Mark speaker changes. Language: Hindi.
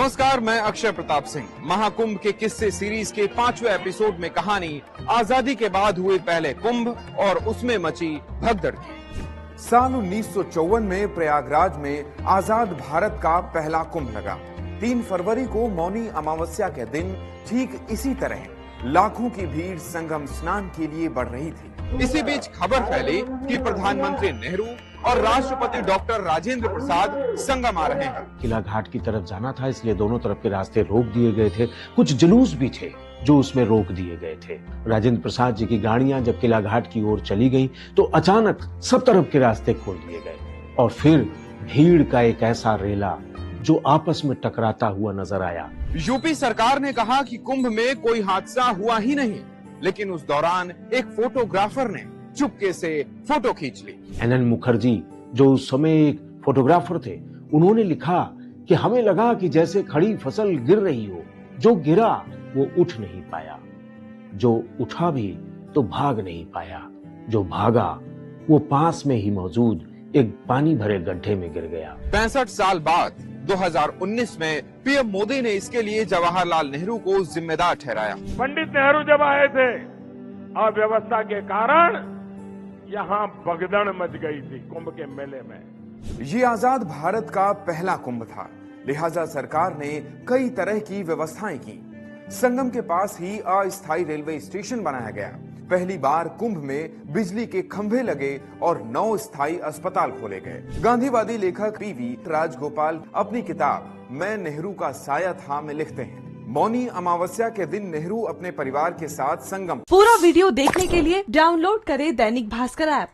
Speaker 1: नमस्कार, मैं अक्षय प्रताप सिंह। महाकुंभ के किस्से सीरीज के 5वें एपिसोड में कहानी आजादी के बाद हुए पहले कुंभ और उसमें मची भगदड़ की।
Speaker 2: साल 1954 में प्रयागराज में आजाद भारत का पहला कुंभ लगा। 3 फरवरी को मौनी अमावस्या के दिन ठीक इसी तरह लाखों की भीड़ संगम स्नान के लिए बढ़ रही थी।
Speaker 1: इसी बीच खबर फैली कि प्रधानमंत्री नेहरू और राष्ट्रपति डॉक्टर राजेंद्र प्रसाद संगम आ रहे हैं।
Speaker 3: किला घाट की तरफ जाना था, इसलिए दोनों तरफ के रास्ते रोक दिए गए थे। कुछ जुलूस भी थे जो उसमें रोक दिए गए थे। राजेंद्र प्रसाद जी की गाड़ियां जब किला घाट की ओर चली गईं, तो अचानक सब तरफ के रास्ते खोल दिए गए और फिर भीड़ का एक ऐसा रेला जो आपस में टकराता हुआ नजर आया।
Speaker 1: यूपी सरकार ने कहा कि कुंभ में कोई हादसा हुआ ही नहीं, लेकिन उस दौरान एक फोटोग्राफर ने चुपके से फोटो खींच ली।
Speaker 3: NN मुखर्जी, जो उस समय एक फोटोग्राफर थे, उन्होंने लिखा कि हमें लगा कि जैसे खड़ी फसल गिर रही हो। जो गिरा वो उठ नहीं पाया, जो उठा भी तो भाग नहीं पाया, जो भागा वो पास में ही मौजूद एक पानी भरे गड्ढे में गिर गया।
Speaker 1: 65 साल बाद 2019 में पीएम मोदी ने इसके लिए जवाहरलाल नेहरू को जिम्मेदार ठहराया।
Speaker 4: पंडित नेहरू जब आए थे, अव्यवस्था के कारण यहाँ भगदड़ मच गई थी कुंभ के मेले में।
Speaker 2: ये आजाद भारत का पहला कुंभ था, लिहाजा सरकार ने कई तरह की व्यवस्थाएं की। संगम के पास ही अस्थायी रेलवे स्टेशन बनाया गया। पहली बार कुंभ में बिजली के खंभे लगे और 9 स्थायी अस्पताल खोले गए। गांधीवादी लेखक PV राजगोपाल अपनी किताब मैं नेहरू का साया था में लिखते हैं, मौनी अमावस्या के दिन नेहरू अपने परिवार के साथ संगम।
Speaker 5: पूरा वीडियो देखने के लिए डाउनलोड करें दैनिक भास्कर ऐप।